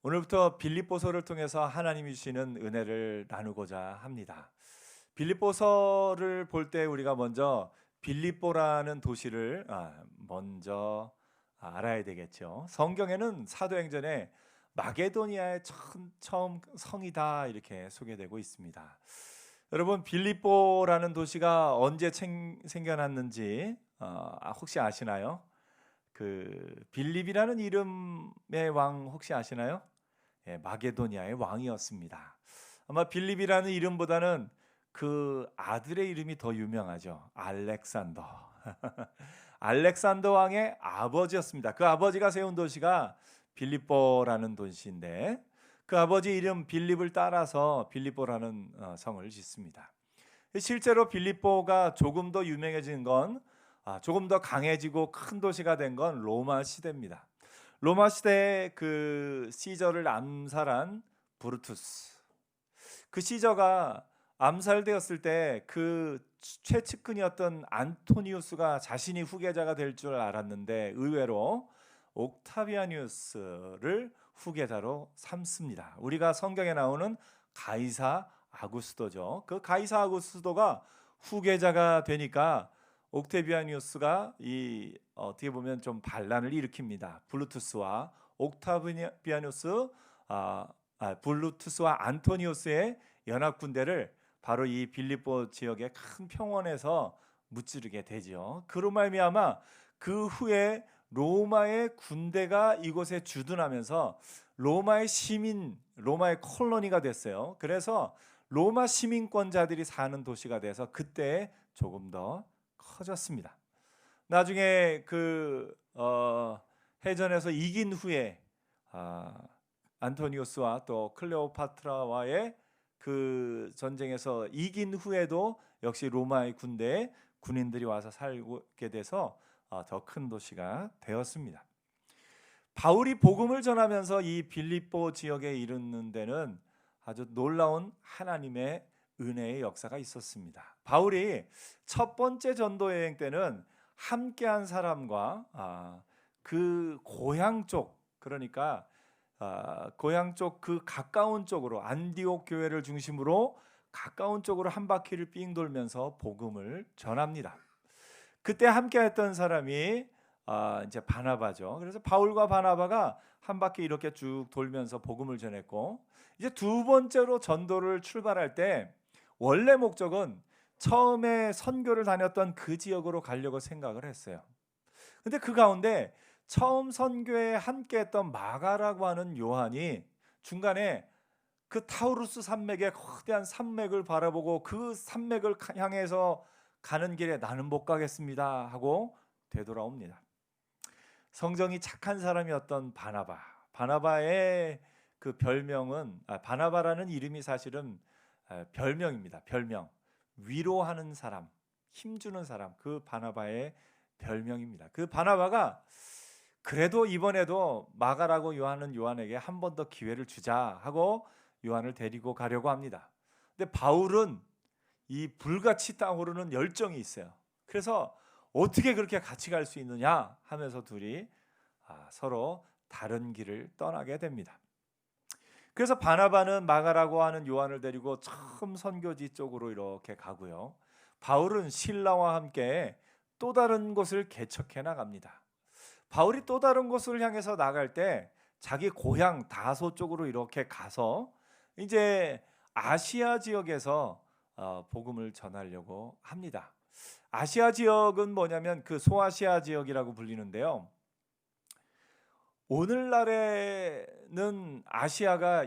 오늘부터 빌립보서를 통해서 하나님이 주시는 은혜를 나누고자 합니다. 빌립보서를 볼 때 우리가 먼저 빌립보라는 도시를 먼저 알아야 되겠죠. 성경에는 사도행전에 마게도니아의 처음 성이다 이렇게 소개되고 있습니다. 여러분, 빌립보라는 도시가 언제 생겨났는지 혹시 아시나요? 그 빌립이라는 이름의 왕 혹시 아시나요? 예, 마게도니아의 왕이었습니다. 아마 빌립이라는 이름보다는 그 아들의 이름이 더 유명하죠. 알렉산더. 알렉산더 왕의 아버지였습니다. 그 아버지가 세운 도시가 빌립보라는 도시인데 그 아버지 이름 빌립을 따라서 빌립보라는 성을 짓습니다. 실제로 빌립보가 조금 더 유명해진 건 조금 더 강해지고 큰 도시가 된 건 로마 시대입니다. 로마 시대에 그 시저를 암살한 브루투스, 그 시저가 암살되었을 때 그 최측근이었던 안토니우스가 자신이 후계자가 될 줄 알았는데 의외로 옥타비아누스를 후계자로 삼습니다. 우리가 성경에 나오는 가이사 아구스도죠. 그 가이사 아구스도가 후계자가 되니까 옥타비아누스가 어떻게 보면 좀 반란을 일으킵니다. 블루투스와 옥타비아누스, 블루투스와 안토니우스의 연합 군대를 바로 이 빌립보 지역의 큰 평원에서 무찌르게 되죠. 그로 말미암아 그 후에 로마의 군대가 이곳에 주둔하면서 로마의 시민, 로마의 콜로니가 됐어요. 그래서 로마 시민권자들이 사는 도시가 돼서 그때 조금 더 커졌습니다. 나중에 해전에서 이긴 후에 안토니우스와 또 클레오파트라와의 그 전쟁에서 이긴 후에도 역시 로마의 군대에 군인들이 와서 살게 돼서 더 큰 도시가 되었습니다. 바울이 복음을 전하면서 이 빌립보 지역에 이르는 데는 아주 놀라운 하나님의 은혜의 역사가 있었습니다. 바울이 첫 번째 전도 여행 때는 함께한 사람과 그 고향 쪽, 그러니까 고향 쪽 그 가까운 쪽으로 안디옥 교회를 중심으로 가까운 쪽으로 한 바퀴를 삥 돌면서 복음을 전합니다. 그때 함께했던 사람이 이제 바나바죠. 그래서 바울과 바나바가 한 바퀴 이렇게 쭉 돌면서 복음을 전했고, 이제 두 번째로 전도를 출발할 때 원래 목적은 처음에 선교를 다녔던 그 지역으로 가려고 생각을 했어요. 근데 그 가운데 처음 선교에 함께했던 마가라고 하는 요한이 중간에 그 타우루스 산맥의 거대한 산맥을 바라보고 그 산맥을 향해서 가는 길에 나는 못 가겠습니다 하고 되돌아옵니다. 성정이 착한 사람이었던 바나바의 그 별명은 바나바라는 이름이 사실은 별명입니다. 별명. 위로하는 사람, 힘주는 사람, 그 바나바의 별명입니다. 그 바나바가 그래도 이번에도 마가라고 요한에게 한 번 더 기회를 주자 하고 요한을 데리고 가려고 합니다. 근데 바울은 이 불같이 타오르는 열정이 있어요. 그래서 어떻게 그렇게 같이 갈 수 있느냐 하면서 둘이 서로 다른 길을 떠나게 됩니다. 그래서 바나바는 마가라고 하는 요한을 데리고 처음 선교지 쪽으로 이렇게 가고요. 바울은 실라와 함께 또 다른 곳을 개척해 나갑니다. 바울이 또 다른 곳을 향해서 나갈 때 자기 고향 다소 쪽으로 이렇게 가서 이제 아시아 지역에서 복음을 전하려고 합니다. 아시아 지역은 뭐냐면 그 소아시아 지역이라고 불리는데요. 오늘날에는 아시아가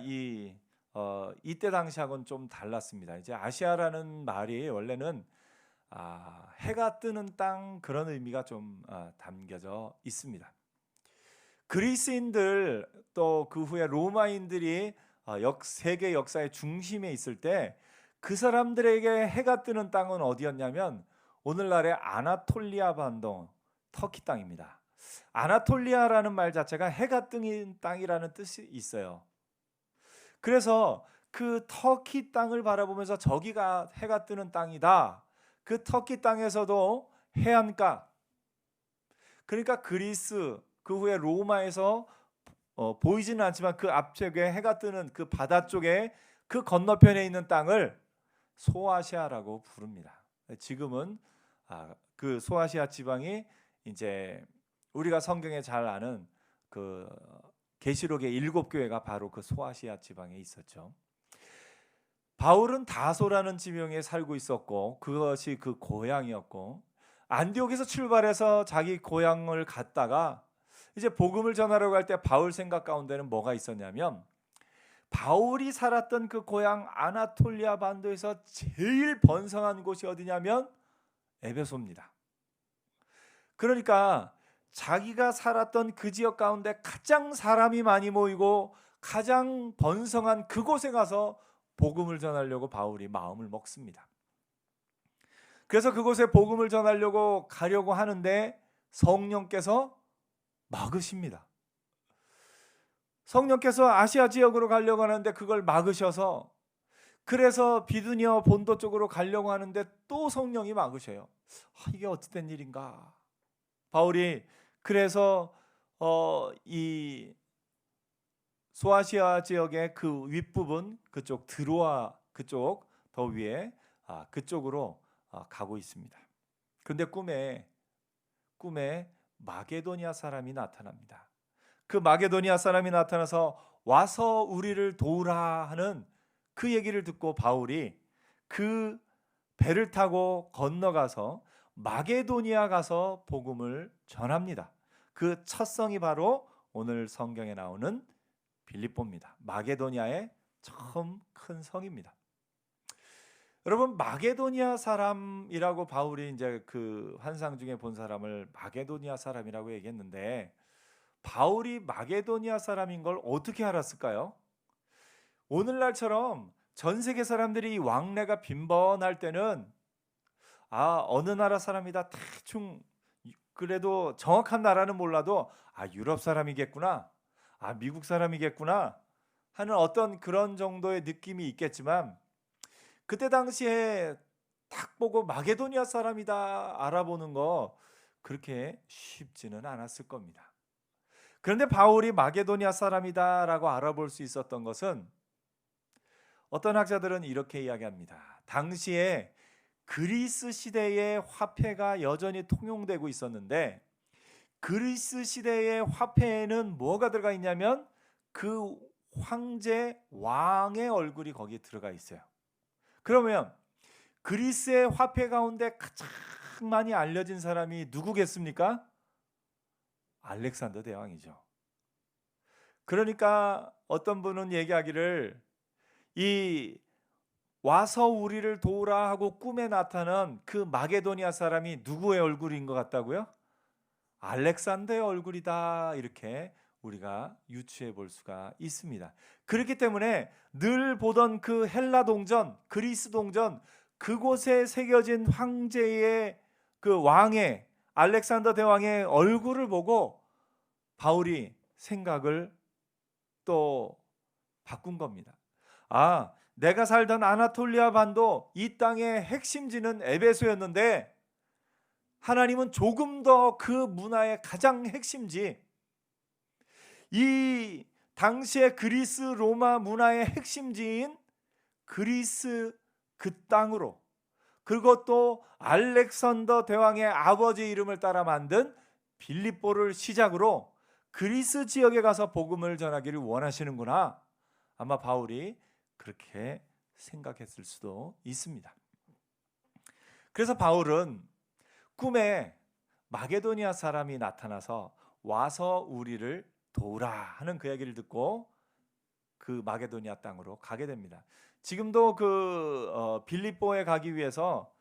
이때 당시하고는 좀 달랐습니다. 이제 아시아라는 말이 원래는 해가 뜨는 땅 그런 의미가 좀 담겨져 있습니다. 그리스인들 또 그 후에 로마인들이 세계 역사의 중심에 있을 때 그 사람들에게 해가 뜨는 땅은 어디였냐면 오늘날의 아나톨리아 반도, 터키 땅입니다. 아나톨리아라는 말 자체가 해가 뜨는 땅이라는 뜻이 있어요. 그래서 그 터키 땅을 바라보면서 저기가 해가 뜨는 땅이다. 그 터키 땅에서도 해안가, 그러니까 그리스 그 후에 로마에서 보이지는 않지만 그 앞쪽에 해가 뜨는 그 바다 쪽에 그 건너편에 있는 땅을 소아시아라고 부릅니다. 지금은 그 소아시아 지방이 이제 우리가 성경에 잘 아는 그 계시록의 7교회가 바로 그 소아시아 지방에 있었죠. 바울은 다소라는 지명에 살고 있었고 그것이 그 고향이었고 안디옥에서 출발해서 자기 고향을 갔다가 이제 복음을 전하러 갈 때 바울 생각 가운데는 뭐가 있었냐면 바울이 살았던 그 고향 아나톨리아 반도에서 제일 번성한 곳이 어디냐면 에베소입니다. 그러니까 자기가 살았던 그 지역 가운데 가장 사람이 많이 모이고 가장 번성한 그곳에 가서 복음을 전하려고 바울이 마음을 먹습니다. 그래서 그곳에 복음을 전하려고 가려고 하는데 성령께서 막으십니다. 성령께서 아시아 지역으로 가려고 하는데 그걸 막으셔서 그래서 비두니아 본도 쪽으로 가려고 하는데 또 성령이 막으셔요. 이게 어찌된 일인가? 바울이 그래서 이 소아시아 지역의 그 윗부분 그쪽 드로아 그쪽 더 위에 그쪽으로 가고 있습니다. 그런데 꿈에 마게도니아 사람이 나타납니다. 그 마게도니아 사람이 나타나서 와서 우리를 도우라 하는 그 얘기를 듣고 바울이 그 배를 타고 건너가서 마게도니아 가서 복음을 전합니다. 그 첫 성이 바로 오늘 성경에 나오는 빌립보입니다. 마게도니아의 처음 큰 성입니다. 여러분 마게도니아 사람이라고 바울이 이제 그 환상 중에 본 사람을 마게도니아 사람이라고 얘기했는데 바울이 마게도니아 사람인 걸 어떻게 알았을까요? 오늘날처럼 전 세계 사람들이 왕래가 빈번할 때는 어느 나라 사람이다 대충 그래도 정확한 나라는 몰라도 유럽 사람이겠구나, 미국 사람이겠구나 하는 어떤 그런 정도의 느낌이 있겠지만 그때 당시에 딱 보고 마게도니아 사람이다 알아보는 거 그렇게 쉽지는 않았을 겁니다. 그런데 바울이 마게도니아 사람이다라고 알아볼 수 있었던 것은 어떤 학자들은 이렇게 이야기합니다. 당시에 그리스 시대의 화폐가 여전히 통용되고 있었는데 그리스 시대의 화폐에는 뭐가 들어가 있냐면 그 황제 왕의 얼굴이 거기에 들어가 있어요. 그러면 그리스의 화폐 가운데 가장 많이 알려진 사람이 누구겠습니까? 알렉산더 대왕이죠. 그러니까 어떤 분은 얘기하기를 이 와서 우리를 도우라 하고 꿈에 나타난 그 마게도니아 사람이 누구의 얼굴인 것 같다고요? 알렉산더의 얼굴이다 이렇게 우리가 유추해 볼 수가 있습니다. 그렇기 때문에 늘 보던 그 헬라 동전, 그리스 동전 그곳에 새겨진 황제의 그 왕의 알렉산더 대왕의 얼굴을 보고 바울이 생각을 또 바꾼 겁니다. 내가 살던 아나톨리아 반도 이 땅의 핵심지는 에베소였는데 하나님은 조금 더 그 문화의 가장 핵심지 이 당시의 그리스 로마 문화의 핵심지인 그리스 그 땅으로 그것도 알렉산더 대왕의 아버지 이름을 따라 만든 빌립보를 시작으로 그리스 지역에 가서 복음을 전하기를 원하시는구나. 아마 바울이 그렇게 생각했을 수도 있습니다. 그래서 바울은 꿈에 마게도니아 사람이 나타나서 와서 우리를 도우라 하는 그 얘기를 듣고 그 마게도니아 땅으로 가게 됩니다. 지금도 그 빌립보에 가기 위해서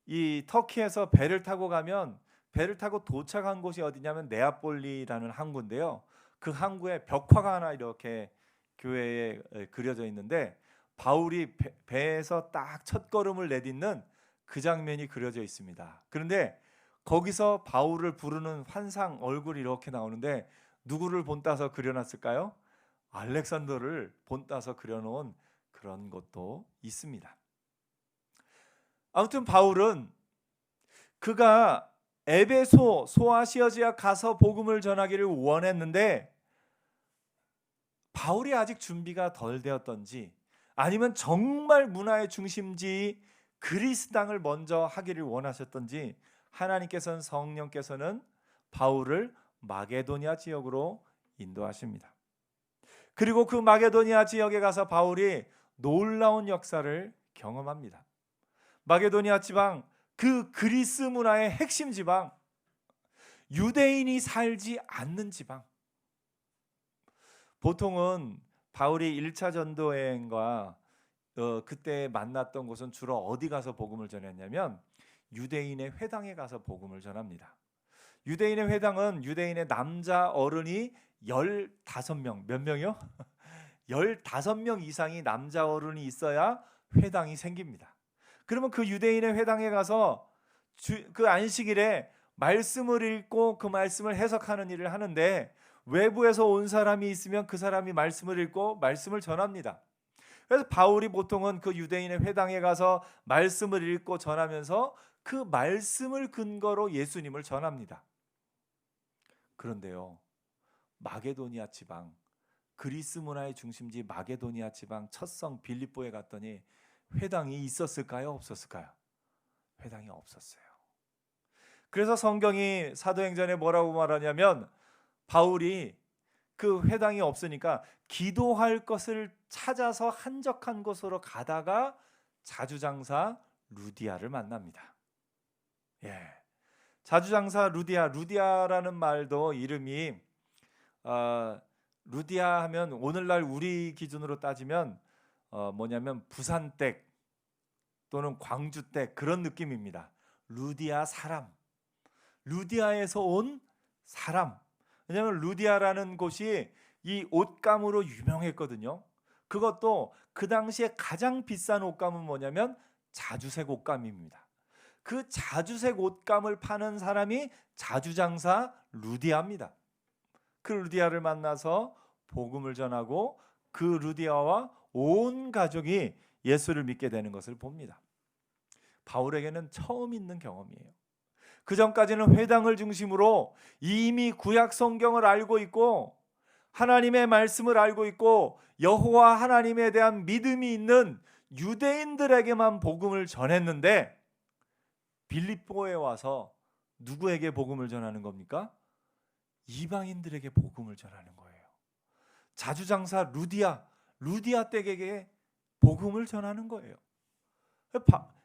이 터키에서 배를 타고 가면 배를 타고 도착한 곳이 어디냐면 네아폴리라는 항구인데요. 그 항구에 벽화가 하나 이렇게 교회에 그려져 있는데 바울이 배에서 딱 첫걸음을 내딛는 그 장면이 그려져 있습니다. 그런데 거기서 바울을 부르는 환상 얼굴이 이렇게 나오는데 누구를 본따서 그려놨을까요? 알렉산더를 본따서 그려놓은 그런 것도 있습니다. 아무튼 바울은 그가 에베소 소아시아 지역 가서 복음을 전하기를 원했는데 바울이 아직 준비가 덜 되었던지, 아니면 정말 문화의 중심지 그리스 땅을 먼저 하기를 원하셨던지, 하나님께서는, 성령께서는 바울을 마게도니아 지역으로 인도하십니다. 그리고 그 마게도니아 지역에 가서 바울이 놀라운 역사를 경험합니다. 마게도니아 지방, 그 그리스 문화의 핵심 지방, 유대인이 살지 않는 지방. 보통은 바울이 1차 전도 여행과 그때 만났던 곳은 주로 어디 가서 복음을 전했냐면 유대인의 회당에 가서 복음을 전합니다. 유대인의 회당은 유대인의 남자 어른이 15명, 몇 명이요? 15명 이상이 남자 어른이 있어야 회당이 생깁니다. 그러면 그 유대인의 회당에 가서 그 안식일에 말씀을 읽고 그 말씀을 해석하는 일을 하는데, 외부에서 온 사람이 있으면 그 사람이 말씀을 읽고 말씀을 전합니다. 그래서 바울이 보통은 그 유대인의 회당에 가서 말씀을 읽고 전하면서 그 말씀을 근거로 예수님을 전합니다. 그런데요, 마게도니아 지방, 그리스 문화의 중심지 마게도니아 지방 첫성 빌립보에 갔더니 회당이 있었을까요? 없었을까요? 회당이 없었어요. 그래서 성경이 사도행전에 뭐라고 말하냐면, 바울이 그 회당이 없으니까 기도할 것을 찾아서 한적한 곳으로 가다가 자주장사 루디아를 만납니다. 자주장사 루디아라는 말도 이름이 루디아 하면 오늘날 우리 기준으로 따지면 뭐냐면 부산댁 또는 광주댁 그런 느낌입니다. 루디아 사람, 루디아에서 온 사람. 왜냐하면 루디아라는 곳이 이 옷감으로 유명했거든요. 그것도 그 당시에 가장 비싼 옷감은 뭐냐면 자주색 옷감입니다. 그 자주색 옷감을 파는 사람이 자주장사 루디아입니다. 그 루디아를 만나서 복음을 전하고 그 루디아와 온 가족이 예수를 믿게 되는 것을 봅니다. 바울에게는 처음 있는 경험이에요. 그 전까지는 회당을 중심으로 이미 구약 성경을 알고 있고 하나님의 말씀을 알고 있고 여호와 하나님에 대한 믿음이 있는 유대인들에게만 복음을 전했는데, 빌립보에 와서 누구에게 복음을 전하는 겁니까? 이방인들에게 복음을 전하는 거예요. 자주장사 루디아 댁에게 복음을 전하는 거예요.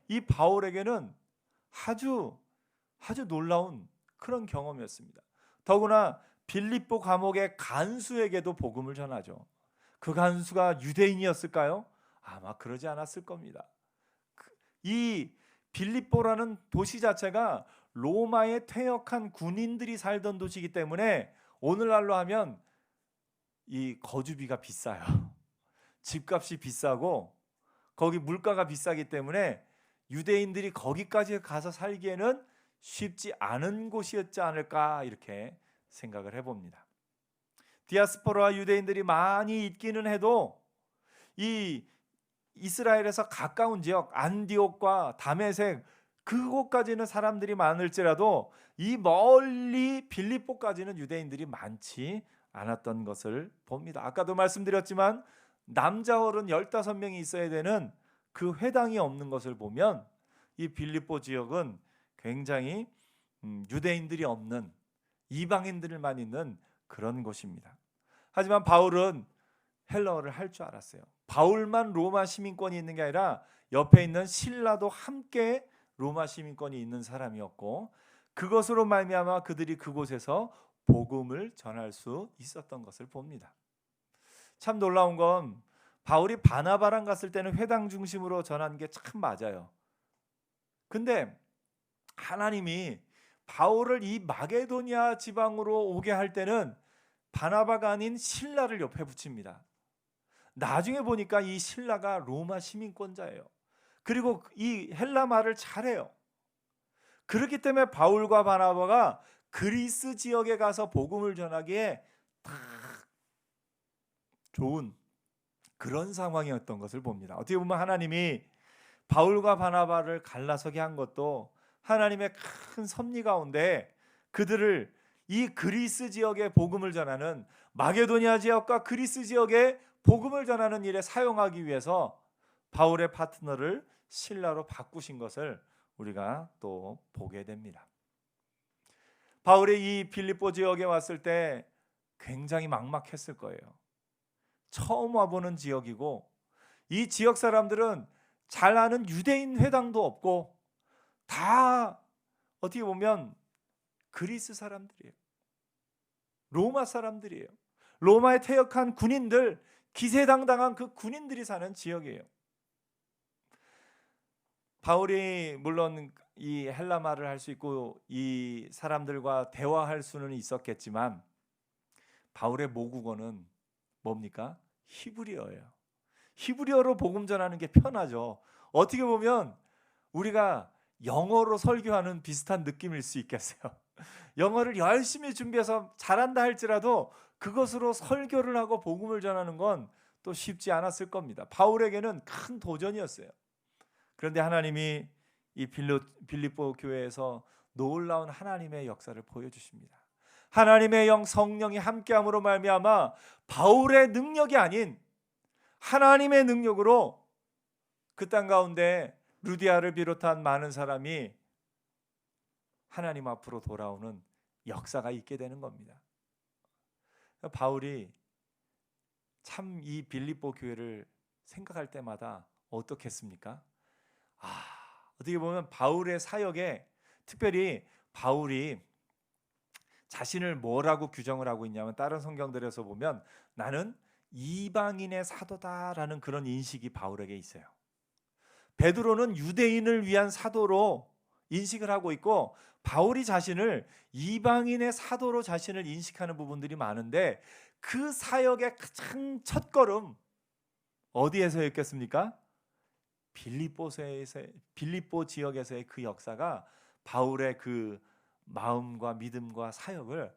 이 바울에게는 아주 놀라운 그런 경험이었습니다. 더구나 빌립보 감옥의 간수에게도 복음을 전하죠. 그 간수가 유대인이었을까요? 아마 그러지 않았을 겁니다. 이 빌립보라는 도시 자체가 로마에 퇴역한 군인들이 살던 도시이기 때문에 오늘날로 하면 이 거주비가 비싸요. 집값이 비싸고 거기 물가가 비싸기 때문에 유대인들이 거기까지 가서 살기에는 쉽지 않은 곳이었지 않을까, 이렇게 생각을 해봅니다. 디아스포라 유대인들이 많이 있기는 해도 이 이스라엘에서 가까운 지역 안디옥과 다메섹 그곳까지는 사람들이 많을지라도 이 멀리 빌립보까지는 유대인들이 많지 않았던 것을 봅니다. 아까도 말씀드렸지만 남자 어른 15명이 있어야 되는 그 회당이 없는 것을 보면 이 빌립보 지역은 굉장히 유대인들이 없는, 이방인들만 있는 그런 곳입니다. 하지만 바울은 헬라어를 할 줄 알았어요. 바울만 로마 시민권이 있는 게 아니라 옆에 있는 실라도 함께 로마 시민권이 있는 사람이었고, 그것으로 말미암아 그들이 그곳에서 복음을 전할 수 있었던 것을 봅니다. 참 놀라운 건 바울이 바나바랑 갔을 때는 회당 중심으로 전한 게 참 맞아요. 근데 하나님이 바울을 이 마게도니아 지방으로 오게 할 때는 바나바가 아닌 실라를 옆에 붙입니다. 나중에 보니까 이 실라가 로마 시민권자예요. 그리고 이 헬라 말을 잘해요. 그렇기 때문에 바울과 바나바가 그리스 지역에 가서 복음을 전하기에 딱 좋은 그런 상황이었던 것을 봅니다. 어떻게 보면 하나님이 바울과 바나바를 갈라서게 한 것도 하나님의 큰 섭리 가운데 그들을 이 그리스 지역에 복음을 전하는, 마게도니아 지역과 그리스 지역에 복음을 전하는 일에 사용하기 위해서 바울의 파트너를 실라로 바꾸신 것을 우리가 또 보게 됩니다. 바울이 이 빌립보 지역에 왔을 때 굉장히 막막했을 거예요. 처음 와보는 지역이고, 이 지역 사람들은 잘 아는 유대인 회당도 없고 다 어떻게 보면 그리스 사람들이에요. 로마 사람들이에요. 로마에 퇴역한 군인들, 기세당당한 그 군인들이 사는 지역이에요. 바울이 물론 이 헬라말을 할 수 있고 이 사람들과 대화할 수는 있었겠지만 바울의 모국어는 뭡니까? 히브리어예요. 히브리어로 복음 전하는 게 편하죠. 어떻게 보면 우리가 영어로 설교하는 비슷한 느낌일 수 있겠어요. 영어를 열심히 준비해서 잘한다 할지라도 그것으로 설교를 하고 복음을 전하는 건 또 쉽지 않았을 겁니다. 바울에게는 큰 도전이었어요. 그런데 하나님이 이 빌립보 교회에서 놀라운 하나님의 역사를 보여주십니다. 하나님의 영 성령이 함께함으로 말미암아 바울의 능력이 아닌 하나님의 능력으로 그 땅 가운데 루디아를 비롯한 많은 사람이 하나님 앞으로 돌아오는 역사가 있게 되는 겁니다. 바울이 참 이 빌립보 교회를 생각할 때마다 어떻겠습니까? 어떻게 보면 바울의 사역에, 특별히 바울이 자신을 뭐라고 규정을 하고 있냐면, 다른 성경들에서 보면 나는 이방인의 사도다라는 그런 인식이 바울에게 있어요. 베드로는 유대인을 위한 사도로 인식을 하고 있고, 바울이 자신을 이방인의 사도로 자신을 인식하는 부분들이 많은데, 그 사역의 가장 첫걸음 어디에서였겠습니까? 빌립보 지역에서의 그 역사가 바울의 그 마음과 믿음과 사역을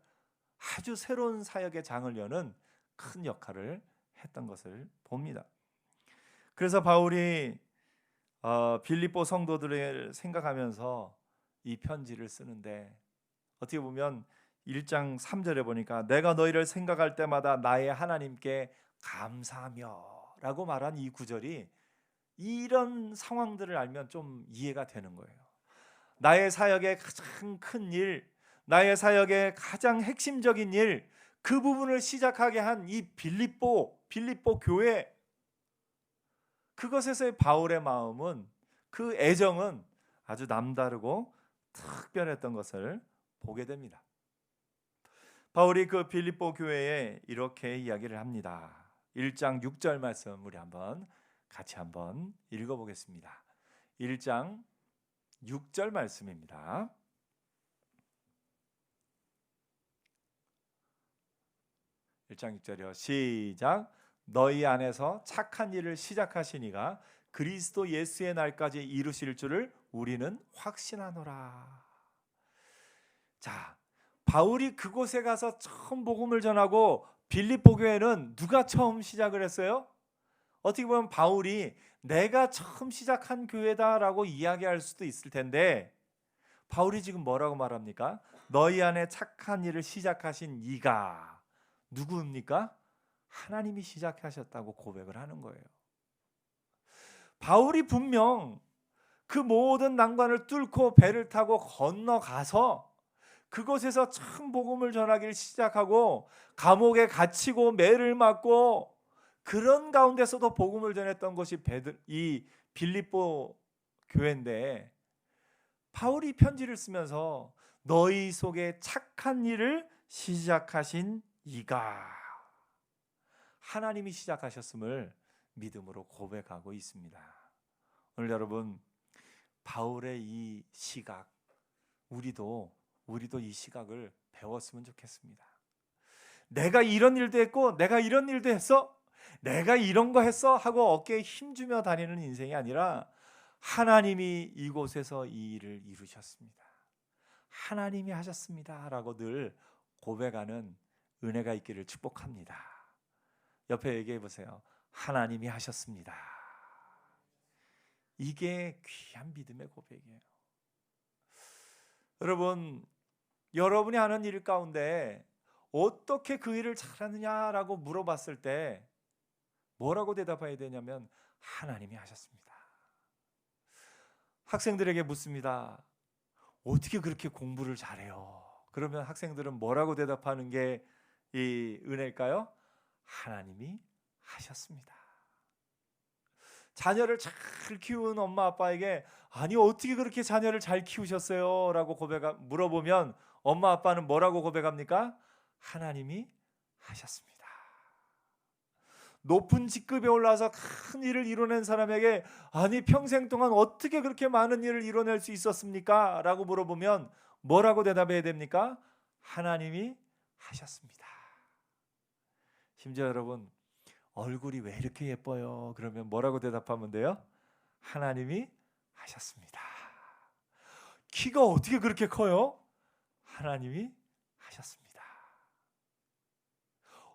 아주 새로운 사역의 장을 여는 큰 역할을 했던 것을 봅니다. 그래서 바울이 빌립보 성도들을 생각하면서 이 편지를 쓰는데, 어떻게 보면 1장 3절에 보니까 내가 너희를 생각할 때마다 나의 하나님께 감사하며 라고 말한 이 구절이 이런 상황들을 알면 좀 이해가 되는 거예요. 나의 사역의 가장 큰 일, 나의 사역의 가장 핵심적인 일, 그 부분을 시작하게 한 이 빌립보 교회, 그것에서의 바울의 마음은, 그 애정은 아주 남다르고 특별했던 것을 보게 됩니다. 바울이 그 빌립보 교회에 이렇게 이야기를 합니다. 1장 6절 말씀 우리 같이 한번 읽어보겠습니다. 1장 6절 말씀입니다. (1장 6절이요) 시작. 너희 안에서 착한 일을 시작하신 이가 그리스도 예수의 날까지 이루실 줄을 우리는 확신하노라. 자, 바울이 그곳에 가서 처음 복음을 전하고, 빌립보 교회는 누가 처음 시작을 했어요? 어떻게 보면 바울이 내가 처음 시작한 교회다라고 이야기할 수도 있을 텐데, 바울이 지금 뭐라고 말합니까? 너희 안에 착한 일을 시작하신 이가 누구입니까? 하나님이 시작하셨다고 고백을 하는 거예요. 바울이 분명 그 모든 난관을 뚫고 배를 타고 건너가서 그곳에서 참 복음을 전하기를 시작하고, 감옥에 갇히고 매를 맞고 그런 가운데서도 복음을 전했던 것이 이 빌립보 교회인데, 바울이 편지를 쓰면서 너희 속에 착한 일을 시작하신 이가 하나님이 시작하셨음을 믿음으로 고백하고 있습니다. 오늘 여러분, 바울의 이 시각, 우리도 이 시각을 배웠으면 좋겠습니다. 내가 이런 일도 했고, 내가 이런 일도 했어, 내가 이런 거 했어 하고 어깨에 힘주며 다니는 인생이 아니라, 하나님이 이곳에서 이 일을 이루셨습니다, 하나님이 하셨습니다 라고 늘 고백하는 은혜가 있기를 축복합니다. 옆에 얘기해 보세요. 하나님이 하셨습니다. 이게 귀한 믿음의 고백이에요. 여러분, 여러분이 하는 일 가운데 어떻게 그 일을 잘하느냐라고 물어봤을 때 뭐라고 대답해야 되냐면 하나님이 하셨습니다. 학생들에게 묻습니다. 어떻게 그렇게 공부를 잘해요? 그러면 학생들은 뭐라고 대답하는 게 이 은혜일까요? 하나님이 하셨습니다. 자녀를 잘 키운 엄마 아빠에게 아니 어떻게 그렇게 자녀를 잘 키우셨어요? 라고 물어보면 엄마 아빠는 뭐라고 고백합니까? 하나님이 하셨습니다. 높은 직급에 올라와서 큰 일을 이뤄낸 사람에게 아니 평생 동안 어떻게 그렇게 많은 일을 이뤄낼 수 있었습니까? 라고 물어보면 뭐라고 대답해야 됩니까? 하나님이 하셨습니다. 심지어 여러분 얼굴이 왜 이렇게 예뻐요? 그러면 뭐라고 대답하면 돼요? 하나님이 하셨습니다. 키가 어떻게 그렇게 커요? 하나님이 하셨습니다.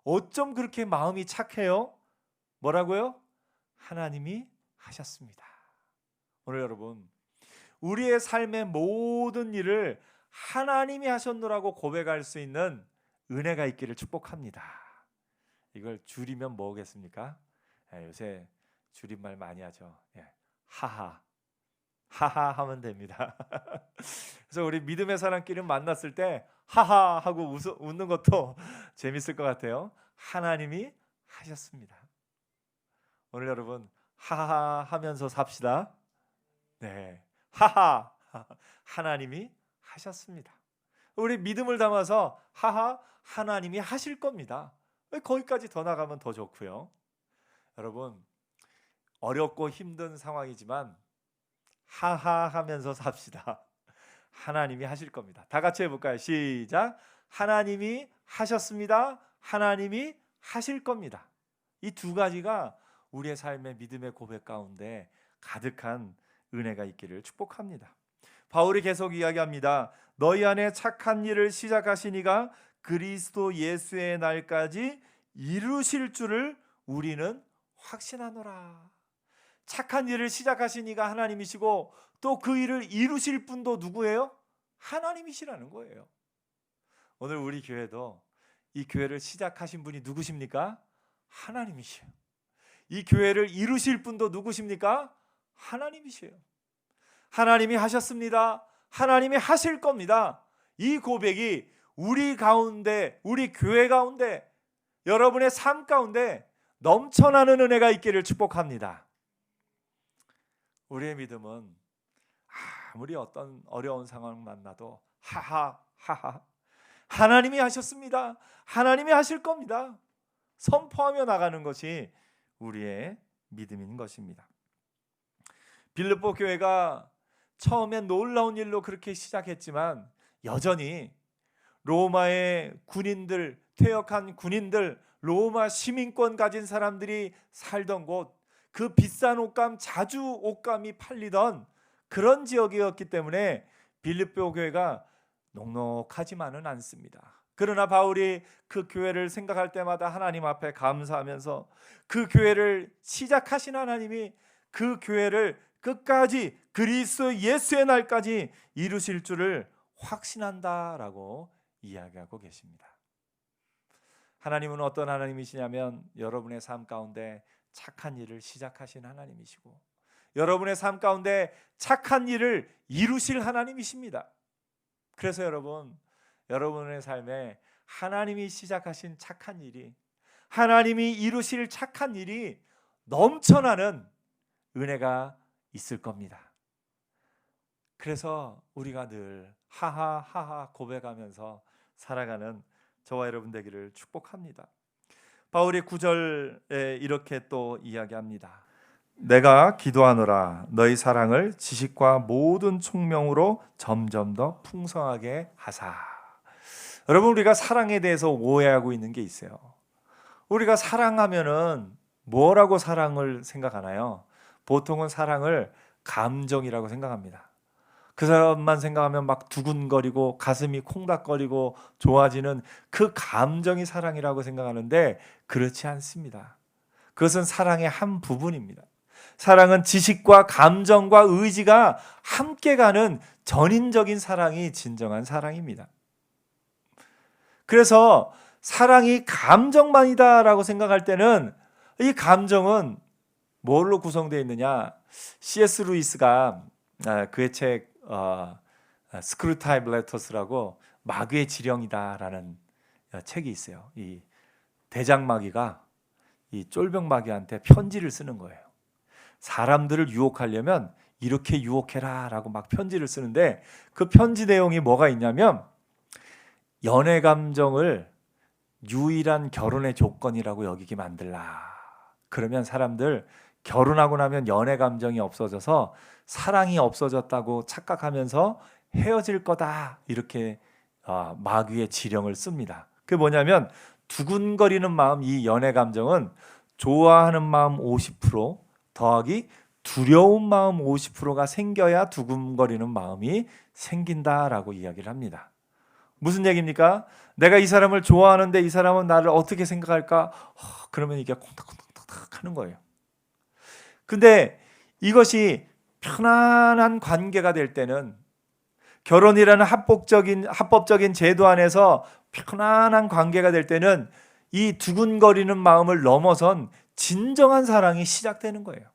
어쩜 그렇게 마음이 착해요? 뭐라고요? 하나님이 하셨습니다. 오늘 여러분 우리의 삶의 모든 일을 하나님이 하셨노라고 고백할 수 있는 은혜가 있기를 축복합니다. 이걸 줄이면 뭐겠습니까? 요새 줄임말 많이 하죠. 하하 하하 하면 됩니다. 그래서 우리 믿음의 사람끼리 만났을 때 하하 하고 웃는 것도 재밌을 것 같아요. 하나님이 하셨습니다. 오늘 여러분 하하 하면서 삽시다. 네, 하하 하나님이 하셨습니다. 우리 믿음을 담아서 하하 하나님이 하실 겁니다. 거기까지 더 나가면 더 좋고요. 여러분 어렵고 힘든 상황이지만 하하 하면서 삽시다. 하나님이 하실 겁니다. 다 같이 해볼까요? 시작. 하나님이 하셨습니다. 하나님이 하실 겁니다. 이 두 가지가 우리의 삶의 믿음의 고백 가운데 가득한 은혜가 있기를 축복합니다. 바울이 계속 이야기합니다. 너희 안에 착한 일을 시작하신 이가 그리스도 예수의 날까지 이루실 줄을 우리는 확신하노라. 착한 일을 시작하신 이가 하나님이시고 또 그 일을 이루실 분도 누구예요? 하나님이시라는 거예요. 오늘 우리 교회도 이 교회를 시작하신 분이 누구십니까? 하나님이시에요. 이 교회를 이루실 분도 누구십니까? 하나님이시에요. 하나님이 하셨습니다. 하나님이 하실 겁니다. 이 고백이 우리 가운데, 우리 교회 가운데, 여러분의 삶 가운데 넘쳐나는 은혜가 있기를 축복합니다. 우리의 믿음은 아무리 어떤 어려운 상황 만나도 하하 하나님이 하셨습니다. 하나님이 하실 겁니다. 선포하며 나가는 것이 우리의 믿음인 것입니다. 빌립보 교회가 처음엔 놀라운 일로 그렇게 시작했지만 여전히 로마의 군인들, 퇴역한 군인들, 로마 시민권 가진 사람들이 살던 곳, 그 비싼 옷감, 자주 옷감이 팔리던 그런 지역이었기 때문에 빌립보 교회가 녹록하지만은 않습니다. 그러나 바울이 그 교회를 생각할 때마다 하나님 앞에 감사하면서 그 교회를 시작하신 하나님이 그 교회를 끝까지 그리스도 예수의 날까지 이루실 줄을 확신한다라고 이야기하고 계십니다. 하나님은 어떤 하나님이시냐면 여러분의 삶 가운데 착한 일을 시작하신 하나님이시고 여러분의 삶 가운데 착한 일을 이루실 하나님이십니다. 그래서 여러분의 삶에 하나님이 시작하신 착한 일이, 하나님이 이루실 착한 일이 넘쳐나는 은혜가 있을 겁니다. 그래서 우리가 늘 하하 고백하면서 살아가는 저와 여러분 되기를 축복합니다. 바울이 9절에 이렇게 또 이야기합니다. 내가 기도하노라 너희 사랑을 지식과 모든 총명으로 점점 더 풍성하게 하사. 여러분 우리가 사랑에 대해서 오해하고 있는 게 있어요. 우리가 사랑하면은 뭐라고 사랑을 생각하나요? 보통은 사랑을 감정이라고 생각합니다. 그 사람만 생각하면 막 두근거리고 가슴이 콩닥거리고 좋아지는 그 감정이 사랑이라고 생각하는데 그렇지 않습니다. 그것은 사랑의 한 부분입니다. 사랑은 지식과 감정과 의지가 함께 가는 전인적인 사랑이 진정한 사랑입니다. 그래서 사랑이 감정만이다라고 생각할 때는 이 감정은 뭘로 구성되어 있느냐? C.S. 루이스가 그의 책 스크루타이브 레터스라고 마귀의 지령이다라는 책이 있어요. 이 대장마귀가 이 쫄병마귀한테 편지를 쓰는 거예요. 사람들을 유혹하려면 이렇게 유혹해라라고 막 편지를 쓰는데 그 편지 내용이 뭐가 있냐면 연애 감정을 유일한 결혼의 조건이라고 여기게 만들라. 그러면 사람들 결혼하고 나면 연애 감정이 없어져서 사랑이 없어졌다고 착각하면서 헤어질 거다. 이렇게 마귀의 지령을 씁니다. 그게 뭐냐면 두근거리는 마음, 이 연애 감정은 좋아하는 마음 50% 더하기 두려운 마음 50%가 생겨야 두근거리는 마음이 생긴다라고 이야기를 합니다. 무슨 얘기입니까? 내가 이 사람을 좋아하는데 이 사람은 나를 어떻게 생각할까? 그러면 이게 콩닥콩닥콩닥 하는 거예요. 근데 이것이 편안한 관계가 될 때는 결혼이라는 합법적인 제도 안에서 편안한 관계가 될 때는 이 두근거리는 마음을 넘어선 진정한 사랑이 시작되는 거예요.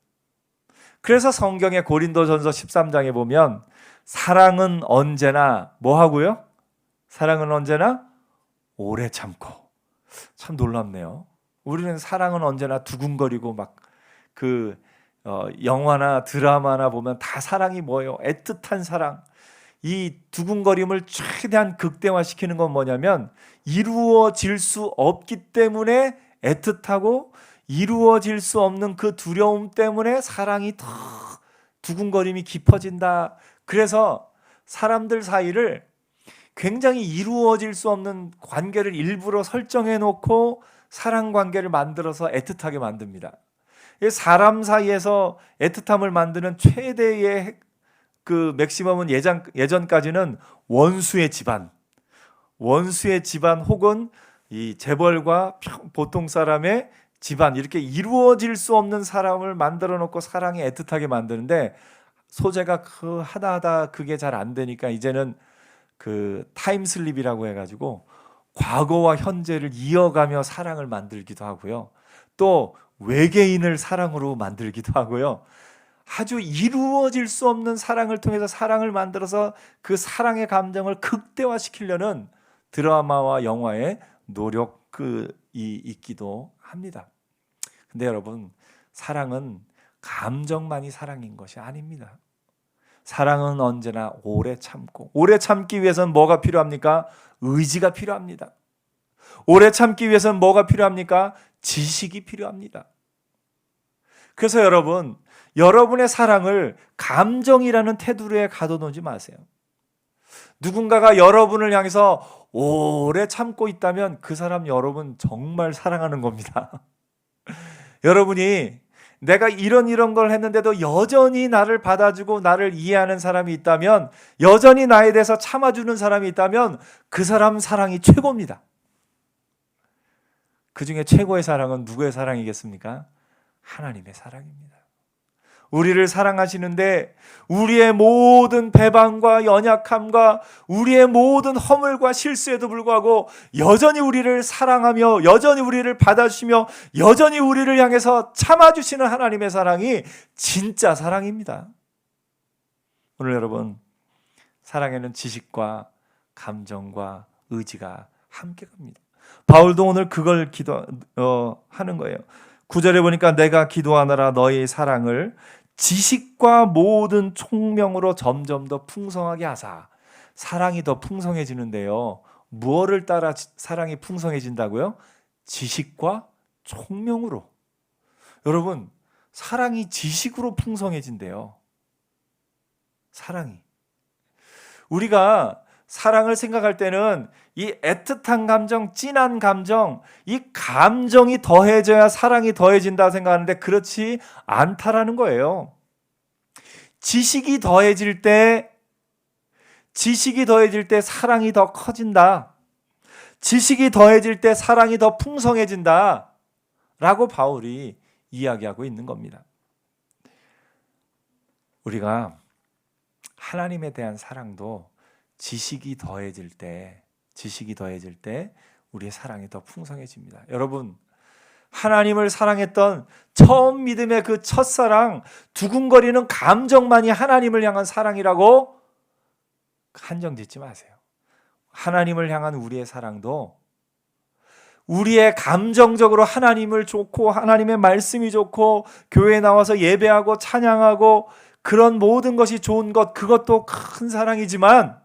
그래서 성경의 고린도전서 13장에 보면 사랑은 언제나 뭐 하고요? 사랑은 언제나 오래 참고. 참 놀랍네요. 우리는 사랑은 언제나 두근거리고 막 영화나 드라마나 보면 다 사랑이 뭐예요? 애틋한 사랑. 이 두근거림을 최대한 극대화시키는 건 뭐냐면 이루어질 수 없기 때문에 애틋하고 이루어질 수 없는 그 두려움 때문에 사랑이 더 두근거림이 깊어진다. 그래서 사람들 사이를 굉장히 이루어질 수 없는 관계를 일부러 설정해 놓고 사랑 관계를 만들어서 애틋하게 만듭니다. 사람 사이에서 애틋함을 만드는 최대의 그 맥시멈은 예전까지는 원수의 집안 혹은 이 재벌과 보통 사람의 집안, 이렇게 이루어질 수 없는 사람을 만들어 놓고 사랑이 애틋하게 만드는데 소재가 하다 그게 잘 안 되니까 이제는 그 타임슬립이라고 해가지고 과거와 현재를 이어가며 사랑을 만들기도 하고요. 또 외계인을 사랑으로 만들기도 하고요. 아주 이루어질 수 없는 사랑을 통해서 사랑을 만들어서 그 사랑의 감정을 극대화시키려는 드라마와 영화의 노력이 있기도 합니다. 근데 여러분, 사랑은 감정만이 사랑인 것이 아닙니다. 사랑은 언제나 오래 참고, 오래 참기 위해서는 뭐가 필요합니까? 의지가 필요합니다. 오래 참기 위해서는 뭐가 필요합니까? 지식이 필요합니다. 그래서 여러분, 여러분의 사랑을 감정이라는 테두리에 가둬놓지 마세요. 누군가가 여러분을 향해서 오래 참고 있다면 그 사람 여러분 정말 사랑하는 겁니다. 여러분이 내가 이런 걸 했는데도 여전히 나를 받아주고 나를 이해하는 사람이 있다면, 여전히 나에 대해서 참아주는 사람이 있다면 그 사람 사랑이 최고입니다. 그 중에 최고의 사랑은 누구의 사랑이겠습니까? 하나님의 사랑입니다. 우리를 사랑하시는데 우리의 모든 배반과 연약함과 우리의 모든 허물과 실수에도 불구하고 여전히 우리를 사랑하며 여전히 우리를 받아주시며 여전히 우리를 향해서 참아주시는 하나님의 사랑이 진짜 사랑입니다. 오늘 여러분, 사랑에는 지식과 감정과 의지가 함께 갑니다. 바울도 오늘 그걸 하는 거예요. 9절에 보니까 내가 기도하느라 너의 사랑을 지식과 모든 총명으로 점점 더 풍성하게 하사. 사랑이 더 풍성해지는데요, 무엇을 따라 사랑이 풍성해진다고요? 지식과 총명으로. 여러분, 사랑이 지식으로 풍성해진대요. 사랑이. 우리가 사랑을 생각할 때는 이 애틋한 감정, 진한 감정, 이 감정이 더해져야 사랑이 더해진다 생각하는데 그렇지 않다라는 거예요. 지식이 더해질 때 사랑이 더 커진다. 지식이 더해질 때 사랑이 더 풍성해진다 라고 바울이 이야기하고 있는 겁니다. 우리가 하나님에 대한 사랑도 지식이 더해질 때 지식이 더해질 때 우리의 사랑이 더 풍성해집니다. 여러분, 하나님을 사랑했던 처음 믿음의 그 첫사랑, 두근거리는 감정만이 하나님을 향한 사랑이라고 한정짓지 마세요. 하나님을 향한 우리의 사랑도 우리의 감정적으로 하나님을 좋고 하나님의 말씀이 좋고 교회에 나와서 예배하고 찬양하고 그런 모든 것이 좋은 것, 그것도 큰 사랑이지만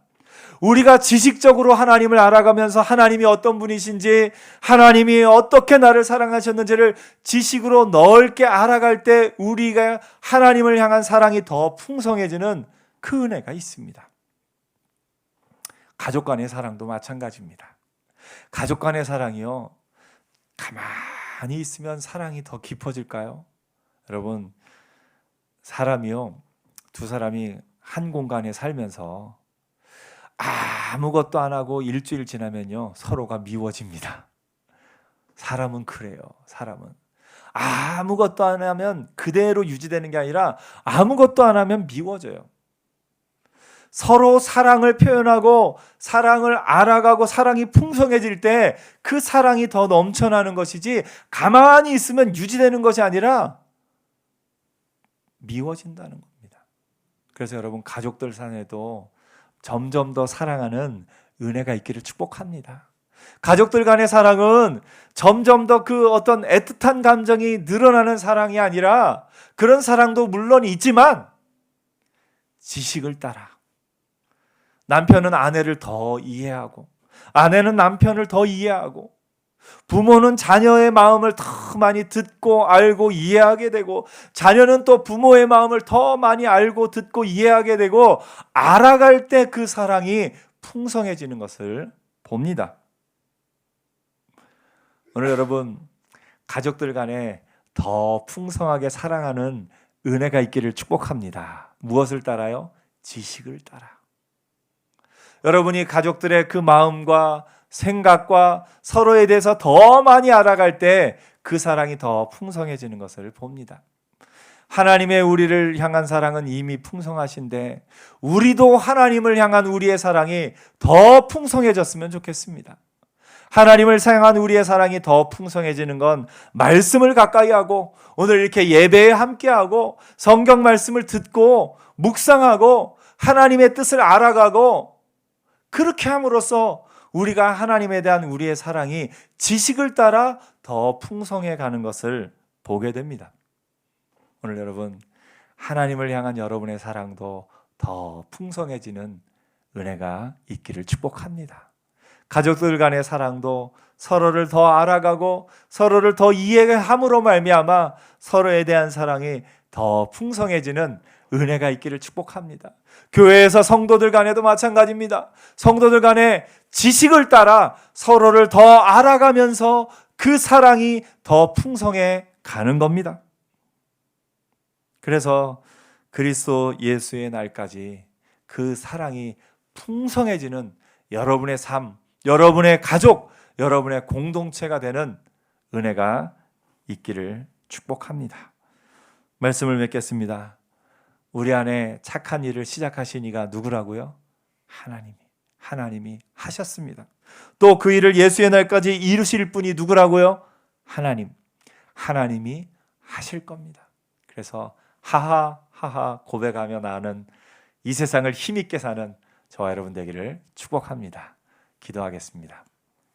우리가 지식적으로 하나님을 알아가면서 하나님이 어떤 분이신지, 하나님이 어떻게 나를 사랑하셨는지를 지식으로 넓게 알아갈 때 우리가 하나님을 향한 사랑이 더 풍성해지는 그 은혜가 있습니다. 가족 간의 사랑도 마찬가지입니다. 가족 간의 사랑이요, 가만히 있으면 사랑이 더 깊어질까요? 여러분, 사람이요, 두 사람이 한 공간에 살면서 아무것도 안 하고 일주일 지나면요, 서로가 미워집니다. 사람은 그래요. 사람은 아무것도 안 하면 그대로 유지되는 게 아니라 아무것도 안 하면 미워져요. 서로 사랑을 표현하고 사랑을 알아가고 사랑이 풍성해질 때 그 사랑이 더 넘쳐나는 것이지, 가만히 있으면 유지되는 것이 아니라 미워진다는 겁니다. 그래서 여러분, 가족들 사이에도 점점 더 사랑하는 은혜가 있기를 축복합니다. 가족들 간의 사랑은 점점 더 그 어떤 애틋한 감정이 늘어나는 사랑이 아니라, 그런 사랑도 물론 있지만 지식을 따라 남편은 아내를 더 이해하고 아내는 남편을 더 이해하고 부모는 자녀의 마음을 더 많이 듣고 알고 이해하게 되고 자녀는 또 부모의 마음을 더 많이 알고 듣고 이해하게 되고 알아갈 때 그 사랑이 풍성해지는 것을 봅니다. 오늘 여러분, 가족들 간에 더 풍성하게 사랑하는 은혜가 있기를 축복합니다. 무엇을 따라요? 지식을 따라. 여러분이 가족들의 그 마음과 생각과 서로에 대해서 더 많이 알아갈 때 그 사랑이 더 풍성해지는 것을 봅니다. 하나님의 우리를 향한 사랑은 이미 풍성하신데 우리도 하나님을 향한 우리의 사랑이 더 풍성해졌으면 좋겠습니다. 하나님을 향한 우리의 사랑이 더 풍성해지는 건 말씀을 가까이 하고 오늘 이렇게 예배에 함께하고 성경 말씀을 듣고 묵상하고 하나님의 뜻을 알아가고, 그렇게 함으로써 우리가 하나님에 대한 우리의 사랑이 지식을 따라 더 풍성해 가는 것을 보게 됩니다. 오늘 여러분, 하나님을 향한 여러분의 사랑도 더 풍성해지는 은혜가 있기를 축복합니다. 가족들 간의 사랑도 서로를 더 알아가고 서로를 더 이해함으로 말미암아 서로에 대한 사랑이 더 풍성해지는 은혜가 있기를 축복합니다. 교회에서 성도들 간에도 마찬가지입니다. 성도들 간에 지식을 따라 서로를 더 알아가면서 그 사랑이 더 풍성해 가는 겁니다. 그래서 그리스도 예수의 날까지 그 사랑이 풍성해지는 여러분의 삶, 여러분의 가족, 여러분의 공동체가 되는 은혜가 있기를 축복합니다. 말씀을 맺겠습니다. 우리 안에 착한 일을 시작하신 이가 누구라고요? 하나님이 하셨습니다. 또 그 일을 예수의 날까지 이루실 분이 누구라고요? 하나님이 하실 겁니다. 그래서 하하 고백하며 나는 이 세상을 힘있게 사는 저와 여러분 되기를 축복합니다. 기도하겠습니다.